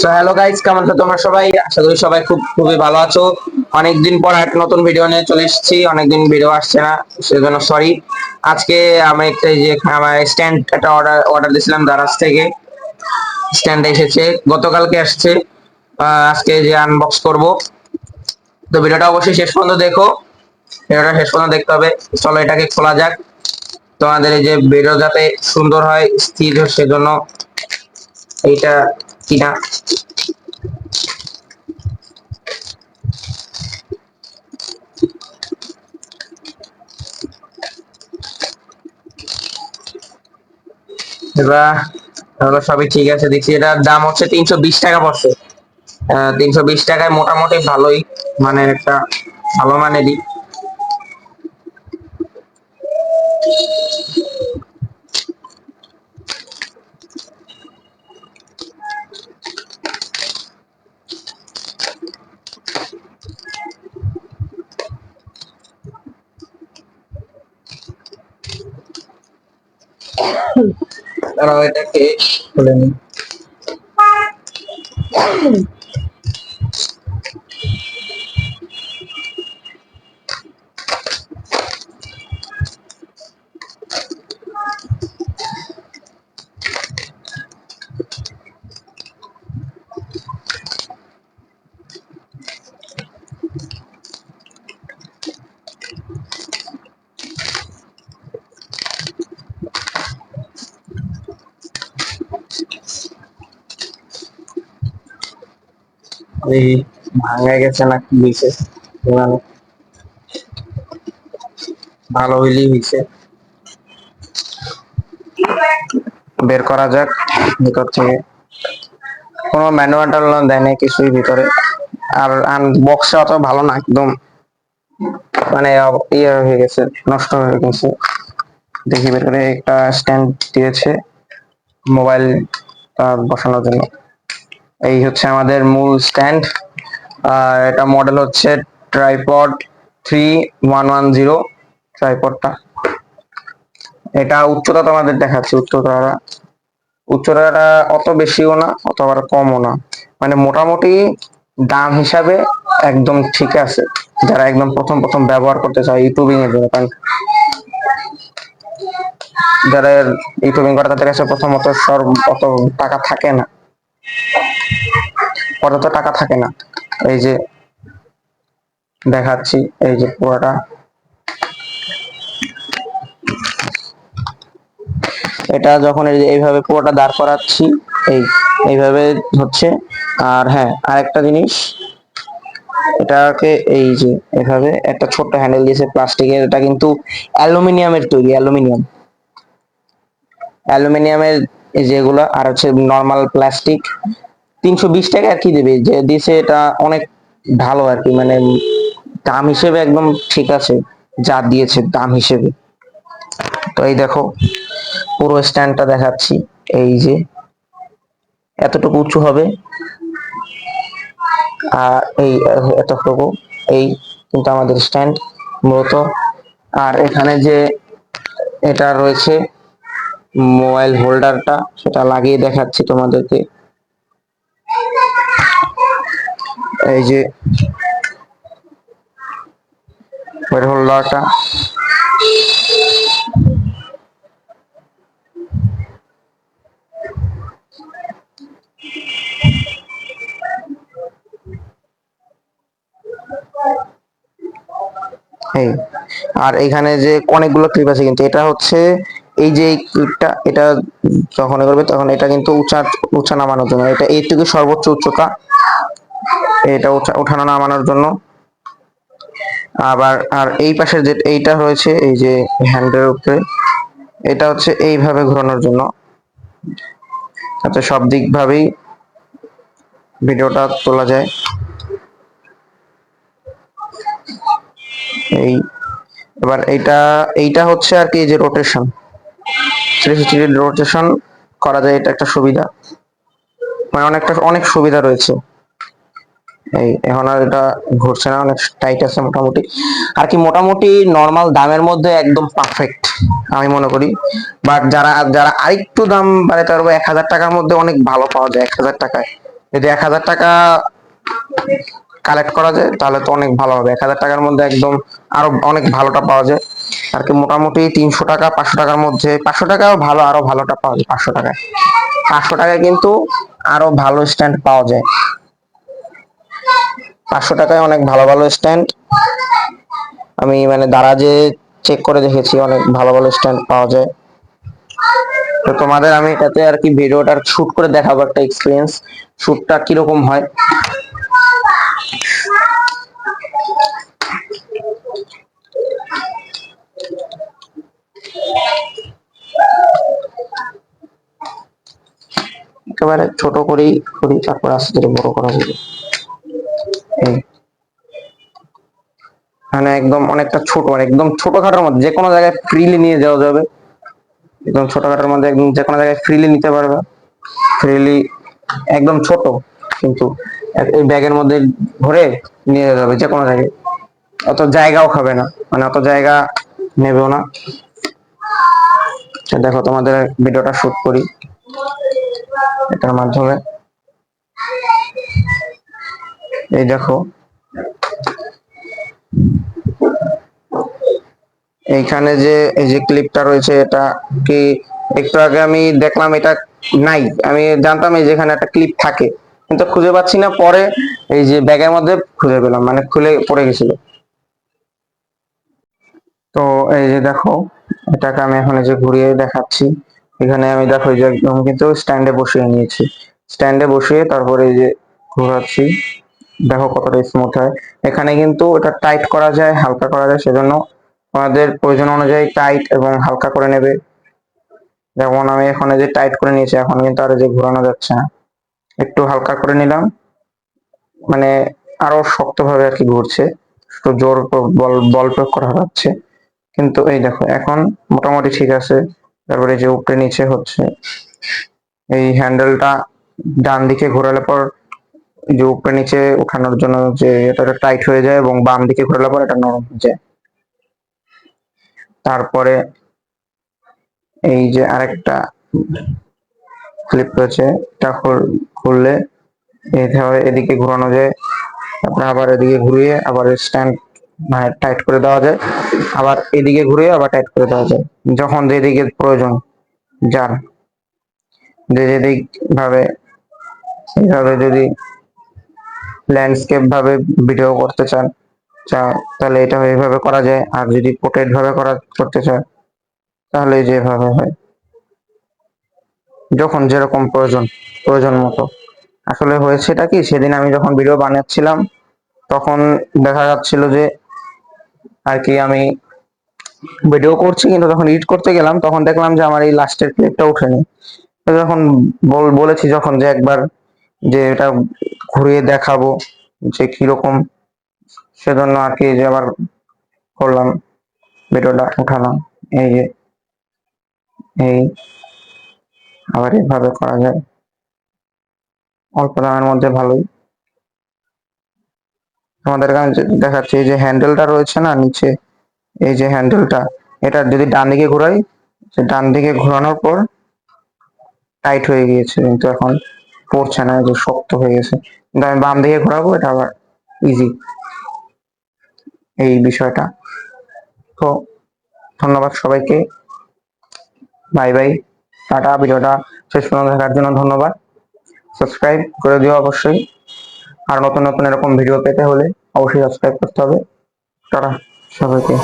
So hello guys, কেমন আছো তোমরা সবাই? আশা করি সবাই খুবই ভালো আছো। অনেকদিন পর একটা নতুন ভিডিও নিয়ে চলে এসেছি। অনেকদিন ভিডিও আসছে না, সেজন্য সরি। আজকে আমি একটা এই যে আমার স্ট্যান্ড একটা অর্ডার দিয়েছিলাম দারাজ থেকে। স্ট্যান্ড এসেছে, গতকালকে আসছে। আজকে যে আনবক্স করব, তো ভিডিওটা অবশ্যই শেষ পর্যন্ত দেখো। ভিডিওটা শেষ পর্যন্ত দেখতে হবে। চলো এটাকে খোলা যাক। তোমাদের এই যে ভিডিও যাতে সুন্দর হয়, স্থির হয়, সেজন্য এইটা কিনা। এবার হলো সবই ঠিক আছে, দেখছি এটার দাম হচ্ছে 320 টাকা পড়ছে। 320 টাকায় মোটামুটি ভালোই, মানে একটা ভালো মানেরই। তারা এটাকে খুলে নিই। এই ভাঙা গেছে না কি হয়েছে, মানে ভালো হইলেই হয়েছে। বের করা যাক ভিতর থেকে। কোনো ম্যানুয়াল টানুয়াল দেয় না কিছুই ভিতরে। আর বক্সটা অত ভালো না, একদম মানে ইয়ে হয়ে গেছে, নষ্ট হয়ে গেছে। দেখি বের করে একটা স্ট্যান্ড দিয়েছে মোবাইল বসানোর জন্য। এই হচ্ছে আমাদের মূল স্ট্যান্ড। আর এটা মডেল হচ্ছে ট্রাইপড 3110 ট্রাইপডটা। এটা উচ্চতা তোমাদের দেখাচ্ছি। উচ্চতাটা অত বেশিও না, অত আবার কমও না, মানে মোটামুটি দাম হিসাবে একদম ঠিক আছে। যারা একদম প্রথম প্রথম ব্যবহার করতে চায় ইউটিউবিং এর জন্য, কারণ যারা ইউটিউবিং করে তাদের কাছে প্রথমত অত টাকা থাকে না, অত টাকা থাকে না। এই যে দেখাচ্ছি, এই যে পুরোটা। এটা যখন এইভাবে পুরোটা দাঁড় করাচ্ছি, এইভাবে হচ্ছে। আর হ্যাঁ, আরেকটা জিনিস, এটাকে এই যে এভাবে একটা ছোট্ট হ্যান্ডেল দিয়েছে প্লাস্টিকের। এটা কিন্তু অ্যালুমিনিয়ামের তৈরি, অ্যালুমিনিয়ামের এই যেগুলো, আর হচ্ছে নর্মাল প্লাস্টিক। 320 টাকা আর কি দেবে যে দিছে, এটা অনেক ভালো আর কি, মানে দাম হিসেবে একদম ঠিক আছে যা দিয়েছে দাম হিসেবে। তো এই দেখো পুরো স্ট্যান্ডটা দেখাচ্ছি। এই যে এতটুকু উঁচু হবে, আর এই এতটুকু, এই কিন্তু আমাদের স্ট্যান্ড মূলত। আর এখানে যে এটা রয়েছে মোবাইল হোল্ডারটা, সেটা লাগিয়ে দেখাচ্ছি তোমাদেরকে। এই যে মোবাইল হোল্ডারটা, এই আর এখানে যে অনেকগুলো ক্লিপ আছে, কিন্তু এটা হচ্ছে এই যে ক্লিপটা, এটা যখন করবে তখন এটা কিন্তু উঁচা নামানোর জন্য। এটা এইটুকু সর্বোচ্চ উচ্চতা, এটা উঠানো নামানোর জন্য। আবার আর এই পাশে যে এইটা রয়েছে, এই যে হ্যান্ডের উপরে, এটা হচ্ছে এইভাবে ঘোরানোর জন্য, যাতে সব দিক ভাবেই ভিডিওটা তোলা যায়। এই এবার এইটা হচ্ছে আর কি, যে রোটেশন, 360 রোটেশন করা যায়। এটা একটা সুবিধা, মানে অনেক সুবিধা রয়েছে। এই এখন আর এটা ঘুরছে না, অনেক টাইট আছে মোটামুটি আর কি। মোটামুটি নর্মাল দামের মধ্যে একদম পারফেক্ট আমি মনে করি। বাট যারা যারা আরেকটু দাম বাড়াতে পারবে, 1000 টাকার মধ্যে অনেক ভালো পাওয়া যায় 1000 টাকায়। যদি 1,000 টাকা কালেক্ট করা যায় তাহলে তো অনেক ভালো হবে। 1,000 টাকার মধ্যে একদম আরো অনেক ভালোটা পাওয়া যায় আর কি। মোটামুটি 300 টাকা 500 টাকার মধ্যে, 500 টাকাও ভালো, আরো ভালোটা পাওয়া যায় 500 টাকায়। 500 টাকায় কিন্তু আরো ভালো স্ট্যান্ড পাওয়া যায়। 500 টাকায় অনেক ভালো ভালো স্ট্যান্ড আমি মানে দারাজে চেক করে দেখেছি, অনেক ভালো ভালো স্ট্যান্ড পাওয়া যায়। তো তোমাদের আমি এটাতে আর কি ভিডিওটা শুট করে দেখাবো, একটা এক্সপিরিয়েন্স শুটটা কিরকম হয়। একেবারে ছোট করেই করি, তারপর আস্তে ধীরে বড় করা যাবে। এই মানে একদম অনেকটা ছোট, মানে একদম ছোটখাটোর মধ্যে যে কোনো জায়গায় ফ্রিলি নিয়ে যাওয়া যাবে। একদম ছোটখাটোর মধ্যে একদম যে কোনো জায়গায় ফ্রিলি নিতে পারবে, ফ্রিলি একদম ছোট, কিন্তু এই ব্যাগের মধ্যে ভরে নিয়ে যাবে যে কোনো জায়গায়। অত জায়গাও খাবে না, মানে অত জায়গা নেবেও না। দেখো তোমাদের ভিডিওটা শুট করি এটার মাধ্যমে। এই দেখো এইখানে যে এই যে ক্লিপটা রয়েছে, এটা কি একটু আগে আমি দেখলাম এটা নাই, আমি জানতাম এই যেখানে একটা ক্লিপ থাকে কিন্তু খুঁজে পাচ্ছি না, পরে এই যে ব্যাগের মধ্যে খুঁজে পেলাম, মানে খুলে পড়ে গেছিল। তো এই যে দেখো এটাকে আমি এখন এই যে ঘুরিয়ে দেখাচ্ছি। এখানে আমি দেখো এই যে একদম কিন্তু স্ট্যান্ডে বসিয়ে নিয়েছি, স্ট্যান্ডে বসিয়ে তারপরে এই যে ঘোরাচ্ছি, দেখো কতটা স্মুথ হয়। এখানে কিন্তু এটা টাইট করা যায়, হালকা করা যায়, সেজন্য আমাদের প্রয়োজন অনুযায়ী টাইট এবং হালকা করে নেবে। যেমন আমি এখন এই যে টাইট করে নিয়েছি, এখন কিন্তু আর এই যে ঘোরানো যাচ্ছে না, একটু হালকা করে নিলাম, মানে আরো শক্তভাবে আর কি ঘুরছে, একটু জোর বল বল প্রয়োগ করা যাচ্ছে। কিন্তু এই দেখো এখন মোটামুটি ঠিক আছে। তারপরে যে উপরে নিচে হচ্ছে, এই হ্যান্ডেলটা ডান দিকে ঘোরালে পর যে উপরে নিচে ওঠানোর জন্য যে এটা টাইট হয়ে যায়, এবং বাম দিকে ঘোরালে পর এটা নরম হয়ে যায়। তারপরে এই যে আরেকটা ক্লিপ রয়েছে, এটা খুললে এইভাবে এদিকে ঘোরানো যায়, তারপরে আবার এদিকে ঘুরিয়ে আবার স্ট্যান্ড মানে টাইট করে দেওয়া যায়, আবার এদিকে ঘুরিয়ে আবার টাইট করে দেওয়া যায় যখন যেদিকে প্রয়োজন যার। যে যেদিক ভাবে এইভাবে যদি ল্যান্ডস্কেপ ভাবে ভিডিও করতে চান তাহলে এটা এইভাবে করা যায়, আর যদি পোর্ট্রেট ভাবে করতে চায় তাহলে যেভাবে হয়, যখন যেরকম প্রয়োজন মতো। আসলে হয়েছেটা কি, সেদিন আমি যখন ভিডিও বানাচ্ছিলাম তখন দেখা যাচ্ছিল যে আর কি আমি ভিডিও করছি, কিন্তু যখন এডিট করতে গেলাম তখন দেখলাম যে আমার এই লাস্টের ক্লিপটা ওঠেনি। যখন বলেছি যখন যে একবার যে এটা ঘুরিয়ে দেখাবো যে কিরকম, সেজন্য আর কি যে আবার করলাম, ভিডিওটা উঠালাম। এই যে এই আবার এইভাবে করা যায় অল্প দামের মধ্যে ভালোই। আমাদের কাছে দেখাচ্ছে এই যে হ্যান্ডেলটা রয়েছে না নিচে, এই যে হ্যান্ডেলটা, এটা যদি ডান দিকে ঘোরাই, ডান দিকে ঘোরানোর পর টাইট হয়ে গিয়েছে, কিন্তু এখন পড়ছে না, যে শক্ত হয়ে গেছে। কিন্তু আমি বাম দিকে ঘোরাবো, এটা আবার ইজি এই বিষয়টা। তো ধন্যবাদ সবাইকে, বাই বাই, টাটা। ভিডিওটা শেষ পর্যন্ত দেখার জন্য ধন্যবাদ। সাবস্ক্রাইব করে দিও অবশ্যই, আর নতুন নতুন এরকম ভিডিও পেতে হলে অবশ্যই সাবস্ক্রাইব করতে হবে। টাটা সবাইকে।